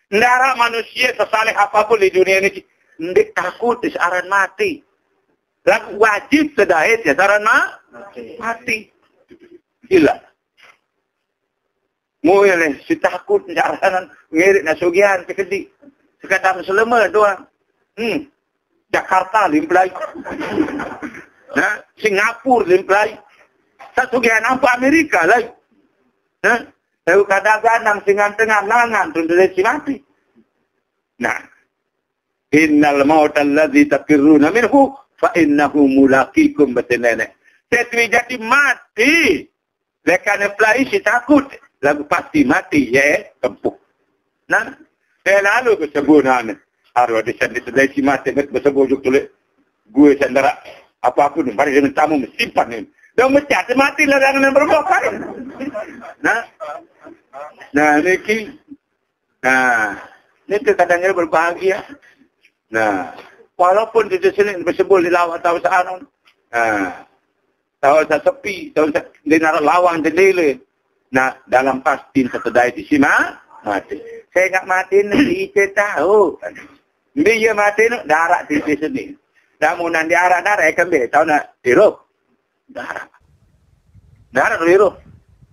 Ndara manusia sesaleh apapun di dunia ini. Ndik takut disaran mati. Lalu wajib sedahit ya saran mati. Gila. Mulai si takut disaran ngirit nasugihan kekedi. Sekadar selama doang. Jakarta limplai. Nah, Singapura limplai. Sasugihan apa Amerika lagi. Nah, tahu kadang-kadang singan tengah langan tunduk si mati. Nah, innal mauta alladzi tafirruna minhu fa innahu mulaqikum batinana. Setwi jadi mati. Lekane plai si takut, lagu pasti mati ya, kempuk. Nah, saya lalu ke sebunan. Arwah disandai si mati nget besebujuk tulis. Gue sandara apapun mari dengan tamu simpan ini. Dah mecat mati lah dengan berbokai. Nah, niki. Nah, ini kadang-kadang berbahagia. Nah, walaupun di sini bersebut di lawang tahu seanon. Nah, tahu sepi, tahu di narak lawang jendela. Nah, dalam pasti setedai di sini mati. Saya enggak mati nanti saya tahu. Dia mati darah di sini. Namun nanti darah kembali tahu nak hirup. Darah hirup.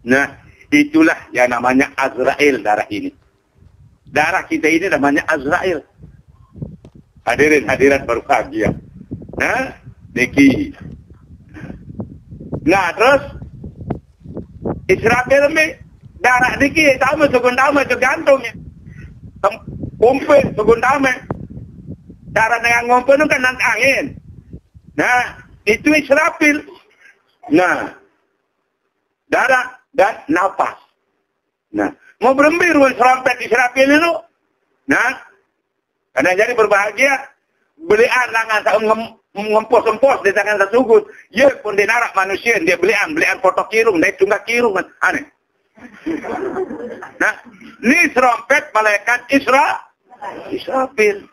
Nah, itulah yang namanya Azrail darah ini. Darah kita ini namanya Azrail. Hadirin berbahagia. Nah, niki. Nah, terus Israfil ni darah niki sama segundama tergantungnya. Kumpul segundama. Darah yang ngumpul itu kan nanti angin. Nah, itu Israfil. Nah, darah dan nafas. Nah, mau berembir Israfil itu. Nah, karena jadi berbahagia, belian langan ngempos-ngempos di tangan tersebut. Ya pun di narak manusia, dia belian foto kirung, dia tunggak kirung. Aneh. Nah, ini serompet malaikat Israfil.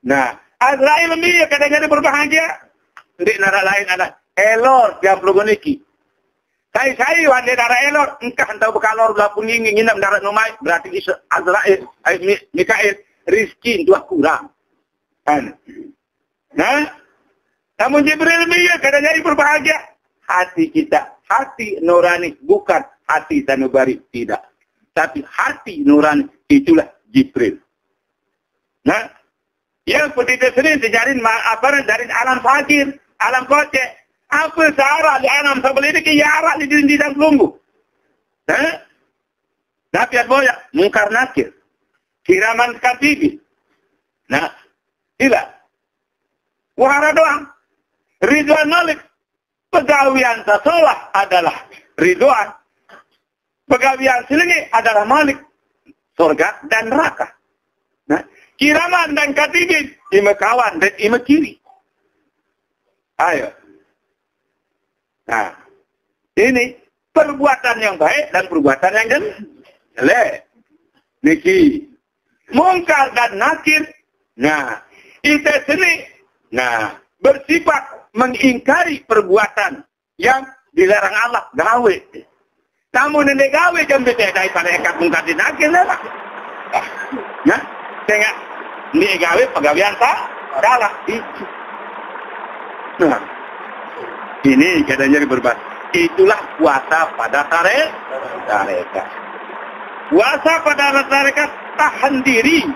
Nah, Azrail ini kadang-kadang berbahagia. Di narak lain ada elor yang perlu niki. Saya wanda darah elor, engkau hendak bekalor belapun ingin nginap darat numai, berarti Azrail, Mikail, rizki dua kurang. Kan? Nah, namun Jibril ini kadang-kadang berbahagia. Hati kita, hati nurani, bukan hati sanubari, tidak. Tapi hati nurani, itulah Jibril. Nah, yang seperti sendiri sejarin dari alam fakir, alam kocek. Apa searah di alam sebelah ini ke yarak di dinding kelunggu. Tapi ada banyak mungkar nakir. Kiraman katibi. Nah, tidak. Wahara doang. Ridwan Malik. Pegawian sesolah adalah Ridwan. Pegawian selingi adalah Malik. Surga dan neraka. Nah, kiraman dan katibin. Ima kawan dan ima kiri. Ayo. Nah, ini perbuatan yang baik dan perbuatan yang jelek. Niki. Mungkar dan nakir. Nah, itu sini. Nah, bersifat mengingkari perbuatan yang dilarang Allah. Gawe. Namun ini gawe kan beda daripada ekat mungkar dan nakir. Nah, tengok. Ini gawe pegawaian salah. Nah. Ini katanya berbahasa. Itulah puasa pada tarekat. Puasa pada tarekat tahan diri.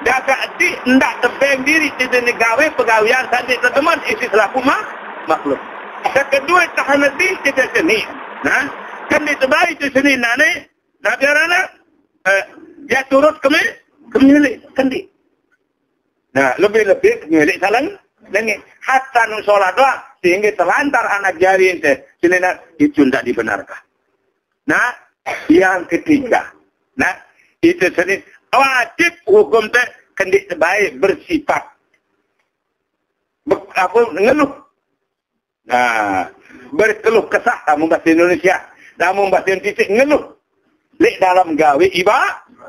Dapat tidak tebeng diri. Tidak negawe pegawaian tadi teman isi selaku makhluk. Yang kedua tahan hati tidak seni. Nah, kan ditebai itu seni nane. Nah biarana ya turut kemilik kendi. Nah lebih kemilik salang. Lagi hatta nu sholat doang sehingga terlantar anak jari ente sini itu tidak dibenarkan. Nah, yang ketiga, nah itu sendiri wajib hukum teh kendi baik bersifat ngeluh. Nah, berkeluh kesah namun bahasa Indonesia, namun bahasa Indonesia ngeluh. Lek dalam gawe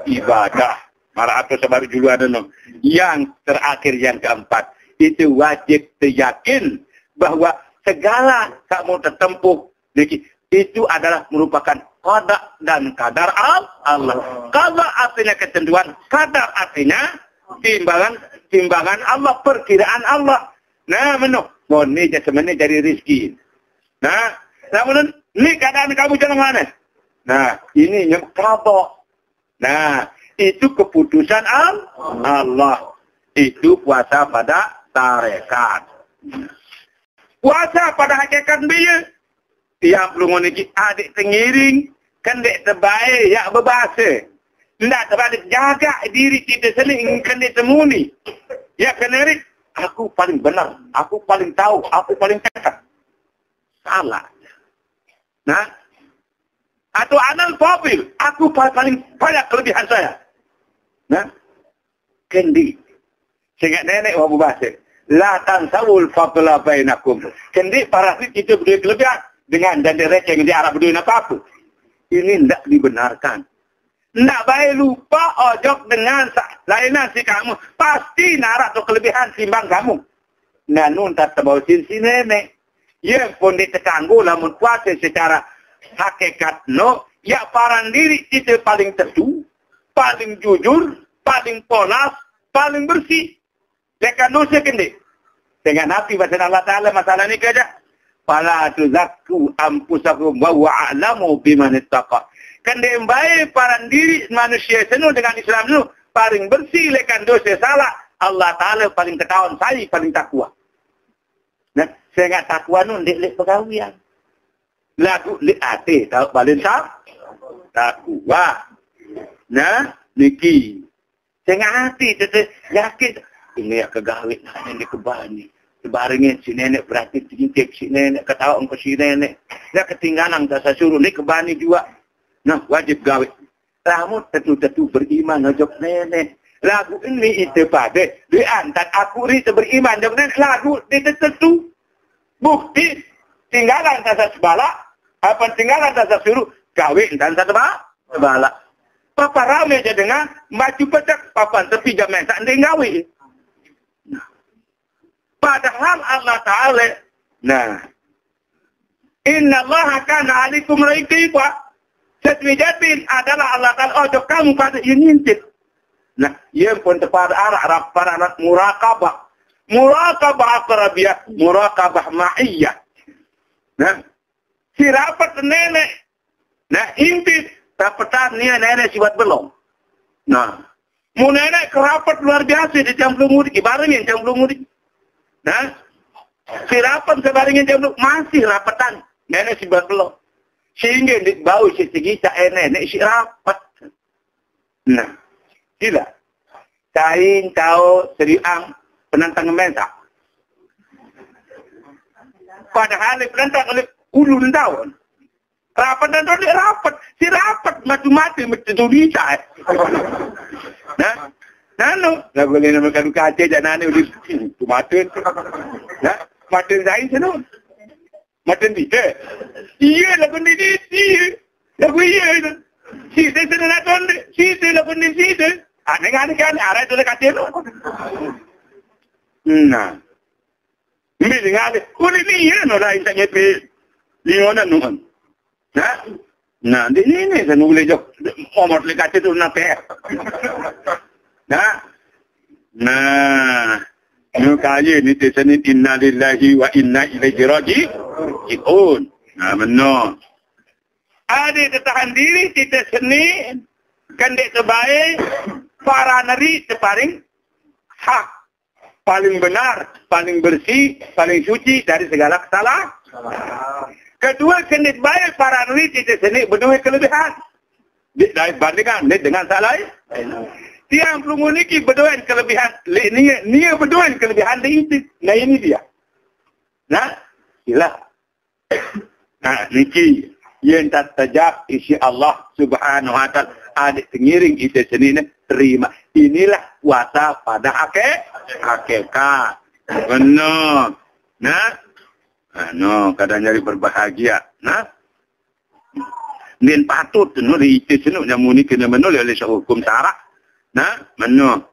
ibadah. Marah atau sebaru dulu ada no. Yang terakhir yang keempat. Itu wajib yakin bahwa segala kamu tertempuh itu adalah merupakan qada dan kadar Allah. Qada artinya ketentuan, kadar artinya timbangan Allah, perkiraan Allah. Nah, ini sebenarnya dari rezeki. Nah, namun ini keadaan kamu jangan mana. Nah, ini yang qada. Nah, itu keputusan Allah. Itu puasa pada tarekat. Puasa pada hakikat dia. Tiap pelungun ini adik tengiring. Kan dek terbaik ya berbahasa. Tidak terbalik jaga diri kita sendiri. Kan dek temuni. Ya kenerik. Aku paling benar. Aku paling tahu. Aku paling cakap. Salah. Nah. Atau anal mobil. Aku paling banyak kelebihan saya. Nah. Kendi. Sehingga nenek wabu bahasa. La tansawul fadla bainakum. Kendi para kita berdua kelebihan. Dengan dan direct yang di Arab berdua apa-apa. Ini tidak dibenarkan. Tidak baik lupa ojok dengan lainan si kamu. Pasti narak tu kelebihan timbang kamu. Nanun tak terbawa si nenek. Yang pun ditekanggu lamun puasa secara hakikat no. Ya paran diri kita paling teduh. Paling jujur. Paling polas. Paling bersih. Dekat dosa kendi. Dengan api bahasa Allah Ta'ala masalah ni kerja. Fala tuzakku ampusakum wa wa'alamu biman ittaqa. Kan dia baik paran diri manusia senuh dengan Islam senuh. Paling bersih lekan dosa salah. Allah Ta'ala paling ketahuan saya paling takwa. Nah, saya ingat takwa nun lek pegawian. Lagu lek ate tahu paling takwa. Nah, niki. Saya ingat hati yakin ini ya kegawin ini kebani. Sebaringnya si nenek berarti tingkik si nenek ketawa engkau si nenek. Dia ketinggalan tak suruh ni kebani juga. Nah wajib gawe. Kamu tentu-tentu beriman ngajak nenek. Lagu ini itu pada diantar aku itu beriman ngajak nenek. Lagu itu tentu bukti tinggalan tak sebala. Apa tinggalan tak suruh gawe dan tak sebala. Papa ramai je dengar maju petak papan tepi jaman tak ada gawe. Padahal Allah Ta'ala. Nah. Inna Allah kana alikum raqiba. Sejati adalah Allah Ta'ala. Ojo kamu pada ngintip. Nah. Yang pun tepat arah para anak murakabah. Murakabah akrabiyah. Murakabah ma'iyah. Nah. Si rapat nenek. Nah. Intip. Rapatan ni nenek sibat belum. Nah. Mu nenek kerapat luar biasa di Campur Mudik. Ibaratnya Campur Mudik. Nah, si rapat sebaringin jam masih rapatan. Nenek si belum. Sehingga bau si segi tak nenek si rapat. Nah, sila. Kain kau seriang penantang mentak. Padahal penantang oleh ulun tahun. Rapat dan rapat. Si rapat mati-mati Indonesia. Nah. Nano, nak boleh nama kadu kaca jangan udah tu maten. Nah, maten saya seno. Maten dia. Iya lagu ni dia. Lagu iya. Si saya seno nak on. Si saya lagu ni si dia. Aneh kan arah tu kaca tu. Nah. Ini dengar. Kau ni iya no lah insanya pe. Liona nuan. Nah, ini saya boleh jok. Omot le kaca tu nak pe. Nah, nu kaya ni terseni inna lillahi wa inna ilaihi raji'un. Nah, benar. Ada tertahan diri kita seni kan dek terbaik para nari terpaling hak, paling benar, paling bersih, paling suci dari segala kesalahan. Kedua, kan dek baik para nari kita seni berdua kelebihan. Dari bandingkan dengan salah. Tiang pelungu ni berdoa kelebihan. Nia berdoa kelebihan dia itu. Nah ini dia. Nah, sila. Nah, niki yang tak terjak isi Allah Subhanahu Wa Taala adik tengiring itu sendiri terima. Inilah puasa pada hakikat. Benar. Nah, no kadang nyari berbahagia. Nah, nin patut tu no itu senu jamu ni kena menolak oleh hukum syarak. Nah, mana?